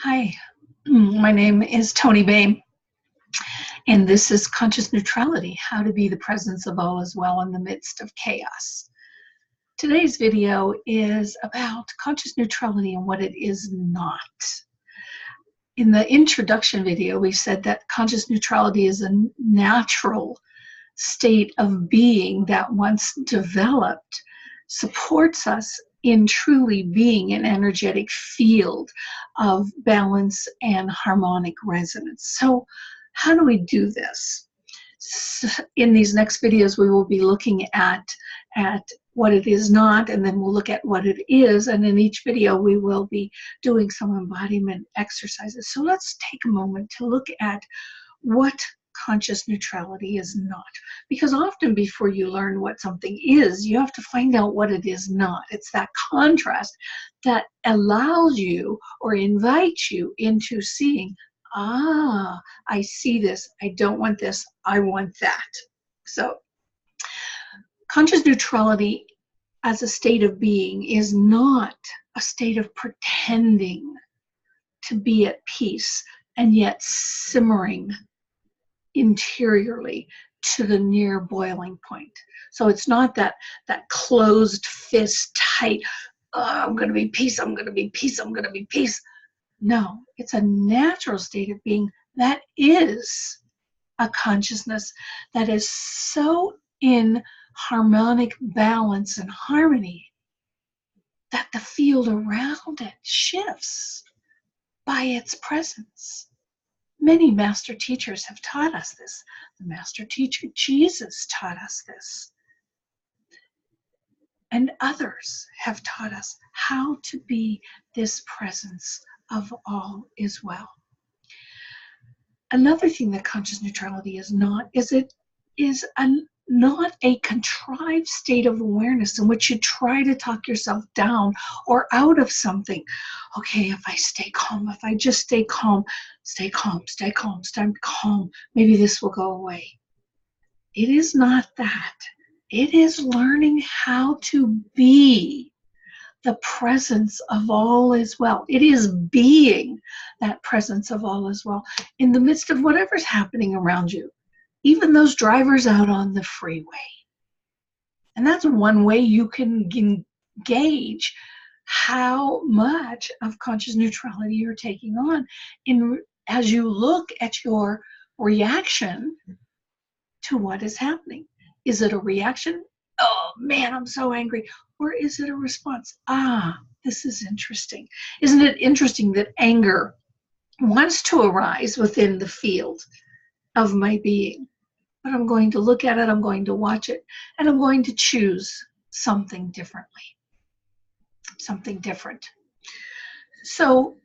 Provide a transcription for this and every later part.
Hi, my name is Tony Bain, and this is Conscious Neutrality, how to be the presence of all is well in the midst of chaos. Today's video is about conscious neutrality and what it is not. In the introduction video, we said that conscious neutrality is a natural state of being that, once developed, supports us in truly being an energetic field of balance and harmonic resonance. So how do we do this? In these next videos, we will be looking at what it is not, and then we'll look at what it is. And in each video, we will be doing some embodiment exercises. So let's take a moment to look at what conscious neutrality is not. Because often before you learn what something is, you have to find out what it is not. It's that contrast that allows you or invites you into seeing, I see this, I don't want this, I want that. So conscious neutrality as a state of being is not a state of pretending to be at peace and yet simmering interiorly to the near boiling point. So it's not that closed fist tight, I'm going to be peace, I'm going to be peace, I'm going to be peace. No, it's a natural state of being that is a consciousness that is so in harmonic balance and harmony that the field around it shifts by its presence. Many master teachers have taught us this. The master teacher Jesus taught us this. And others have taught us how to be this presence of all is well. Another thing that conscious neutrality is not is it is not a contrived state of awareness in which you try to talk yourself down or out of something. Okay, if I stay calm, if I just stay calm, stay calm, stay calm, stay calm, maybe this will go away. It is not that. It is learning how to be the presence of all is well. It is being that presence of all is well in the midst of whatever's happening around you. Even those drivers out on the freeway. And that's one way you can gauge how much of conscious neutrality you're taking on as you look at your reaction to what is happening. Is it a reaction? Oh man, I'm so angry. Or is it a response? This is interesting. Isn't it interesting that anger wants to arise within the field of my being? But I'm going to look at it, I'm going to watch it, and I'm going to choose something differently. Something different. So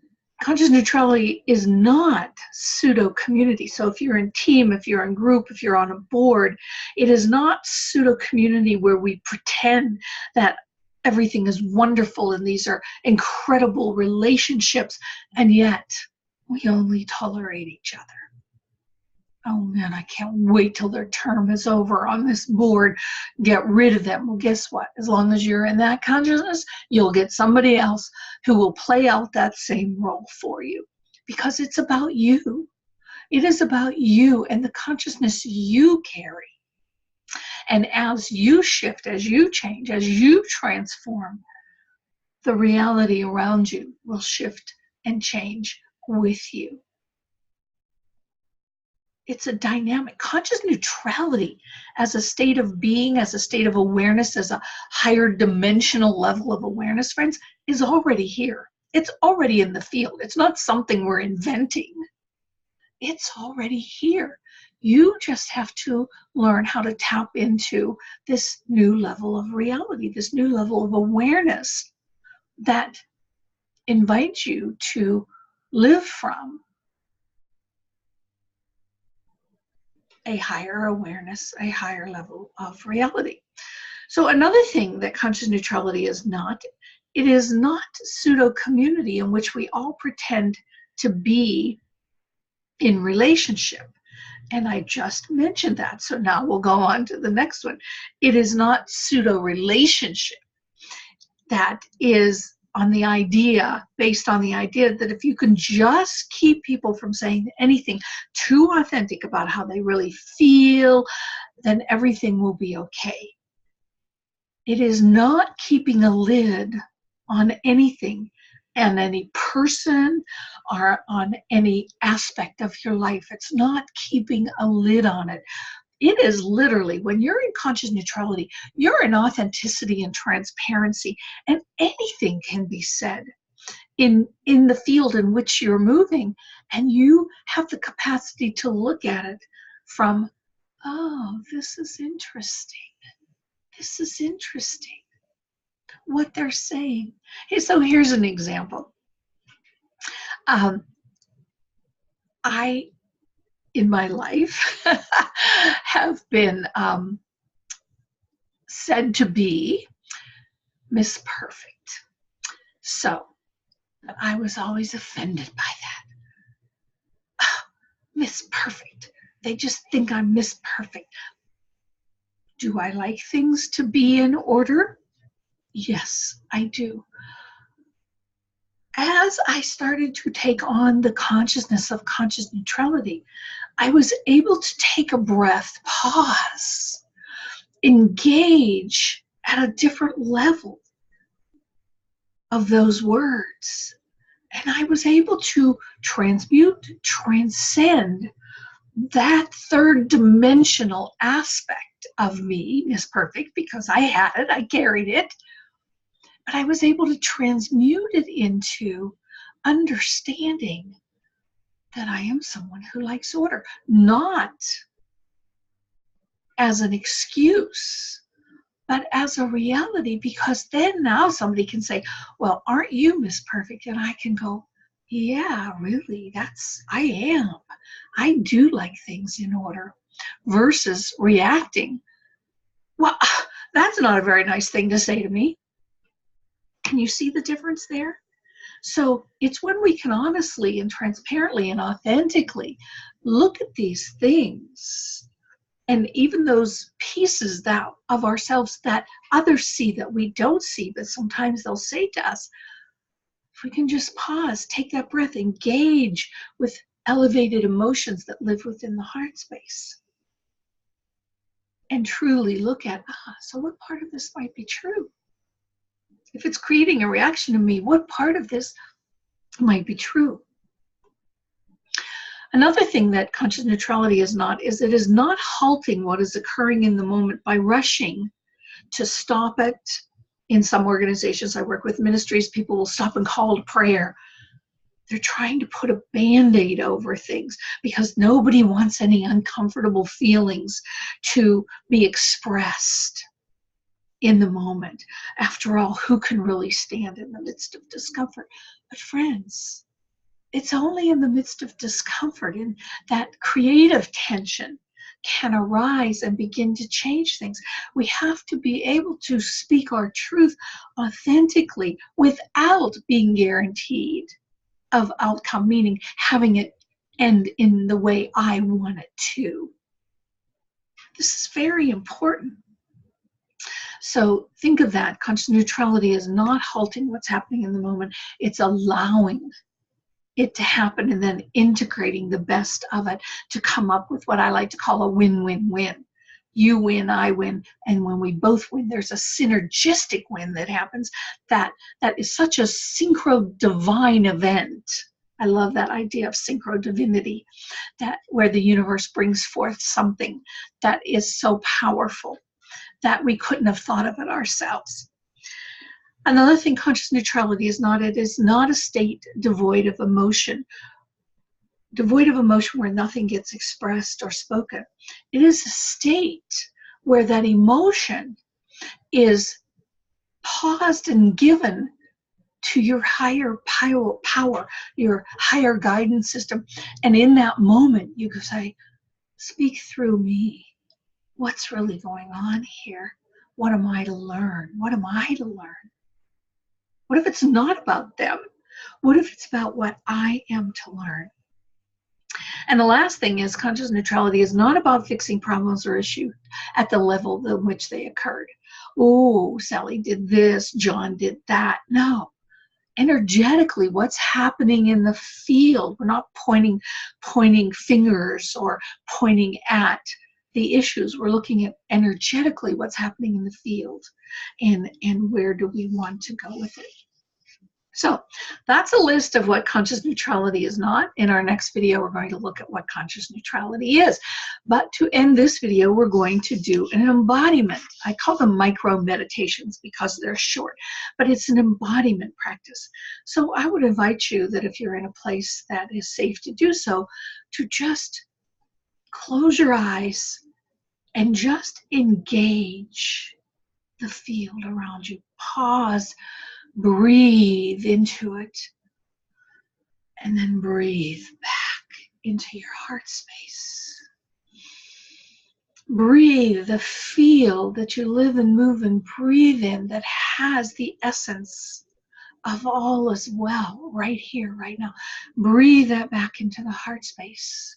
conscious neutrality is not pseudo-community. So if you're in team, if you're in group, if you're on a board, it is not pseudo-community where we pretend that everything is wonderful and these are incredible relationships, and yet we only tolerate each other. Oh man, I can't wait till their term is over on this board. Get rid of them. Well, guess what? As long as you're in that consciousness, you'll get somebody else who will play out that same role for you. Because it's about you. It is about you and the consciousness you carry. And as you shift, as you change, as you transform, the reality around you will shift and change with you. It's a dynamic. Conscious neutrality as a state of being, as a state of awareness, as a higher dimensional level of awareness, friends, is already here. It's already in the field. It's not something we're inventing. It's already here. You just have to learn how to tap into this new level of reality, this new level of awareness that invites you to live from a higher awareness, a higher level of reality. So another thing that conscious neutrality is not, it is not pseudo-community in which we all pretend to be in relationship. And I just mentioned that, so now we'll go on to the next one. It is not pseudo-relationship that is on the idea, based on the idea that if you can just keep people from saying anything too authentic about how they really feel, then everything will be okay. It is not keeping a lid on anything and any person or on any aspect of your life. It's not keeping a lid on it. It is literally, when you're in conscious neutrality, you're in authenticity and transparency, and anything can be said in the field in which you're moving, and you have the capacity to look at it from, oh, this is interesting. This is interesting, what they're saying. Hey, so here's an example. I, in my life, have been said to be Miss Perfect. So I was always offended by that. Oh, Miss Perfect. They just think I'm Miss Perfect. Do I like things to be in order? Yes, I do. As I started to take on the consciousness of conscious neutrality, I was able to take a breath, pause, engage at a different level of those words. And I was able to transmute, transcend that third dimensional aspect of me, Miss Perfect, because I had it, I carried it. But I was able to transmute it into understanding that I am someone who likes order, not as an excuse, but as a reality, because then now somebody can say, well, aren't you Miss Perfect? And I can go, yeah, really, I am. I do like things in order, versus reacting. Well, that's not a very nice thing to say to me. Can you see the difference there? So it's when we can honestly and transparently and authentically look at these things, and even those pieces that of ourselves that others see that we don't see, but sometimes they'll say to us, if we can just pause, take that breath, engage with elevated emotions that live within the heart space, and truly look at, so what part of this might be true? If it's creating a reaction in me, what part of this might be true? Another thing that conscious neutrality is not, is it is not halting what is occurring in the moment by rushing to stop it. In some organizations I work with, ministries, people will stop and call to prayer. They're trying to put a Band-Aid over things because nobody wants any uncomfortable feelings to be expressed in the moment. After all, who can really stand in the midst of discomfort? But friends, it's only in the midst of discomfort and that creative tension can arise and begin to change things. We have to be able to speak our truth authentically without being guaranteed of outcome, meaning having it end in the way I want it to. This is very important. So think of that. Conscious neutrality is not halting what's happening in the moment. It's allowing it to happen and then integrating the best of it to come up with what I like to call a win-win-win. You win, I win, and when we both win, there's a synergistic win that happens that is such a synchro-divine event. I love that idea of synchro-divinity, that where the universe brings forth something that is so powerful that we couldn't have thought of it ourselves. Another thing conscious neutrality is not, it is not a state devoid of emotion. Devoid of emotion where nothing gets expressed or spoken. It is a state where that emotion is paused and given to your higher power, your higher guidance system. And in that moment, you can say, speak through me. What's really going on here? What am I to learn? What am I to learn? What if it's not about them? What if it's about what I am to learn? And the last thing is conscious neutrality is not about fixing problems or issues at the level in which they occurred. Oh, Sally did this, John did that. No. energetically what's happening in the field. We're not pointing fingers or pointing at the issues. We're looking at energetically what's happening in the field, and where do we want to go with it. So that's a list of what conscious neutrality is not. In our next video, we're going to look at what conscious neutrality is. But to end this video, we're going to do an embodiment. I call them micro meditations because they're short, but it's an embodiment practice. So I would invite you that if you're in a place that is safe to do so, to just close your eyes and just engage the field around you. Pause. Breathe into it, and then breathe back into your heart space. Breathe the field that you live and move and breathe in that has the essence of all is well right here, right now. Breathe that back into the heart space.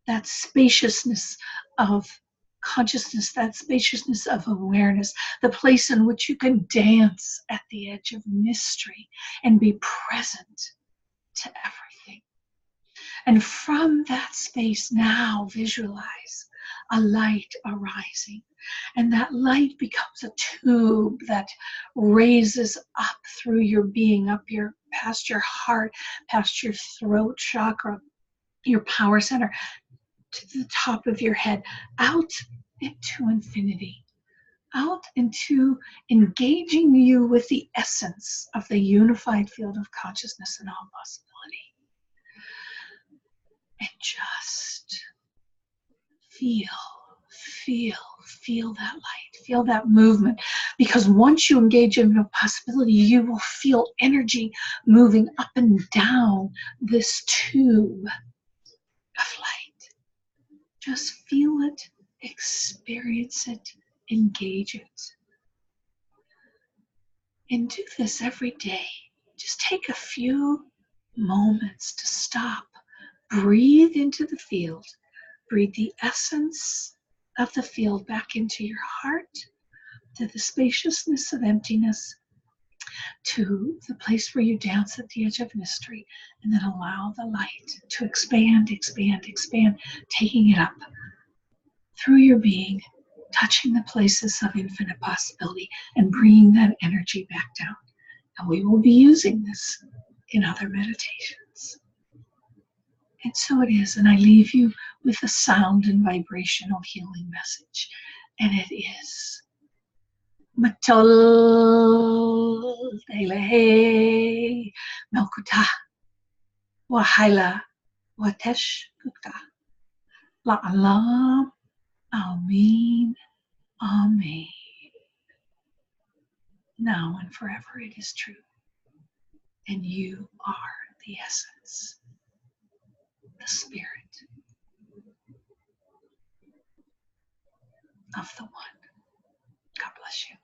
That spaciousness of consciousness, that spaciousness of awareness, the place in which you can dance at the edge of mystery and be present to everything. And from that space now visualize a light arising. And that light becomes a tube that raises up through your being, up your past your heart, past your throat chakra, your power center, to the top of your head, out into infinity, out into engaging you with the essence of the unified field of consciousness and all possibility. And just feel that light, feel that movement. Because once you engage in a possibility, you will feel energy moving up and down this tube of light. Just feel it, experience it, engage it. And do this every day. Just take a few moments to stop. Breathe into the field. Breathe the essence of the field back into your heart, to the spaciousness of emptiness, to the place where you dance at the edge of mystery, and then allow the light to expand, expand, expand, taking it up through your being, touching the places of infinite possibility, and bringing that energy back down. And we will be using this in other meditations. And so it is, and I leave you with a sound and vibrational healing message. And it is Matol Delehe Melkuta Wahaila Watesh Gupta La'alam Amin Amen. Now and forever it is true. And you are the essence, the spirit of the one. God bless you.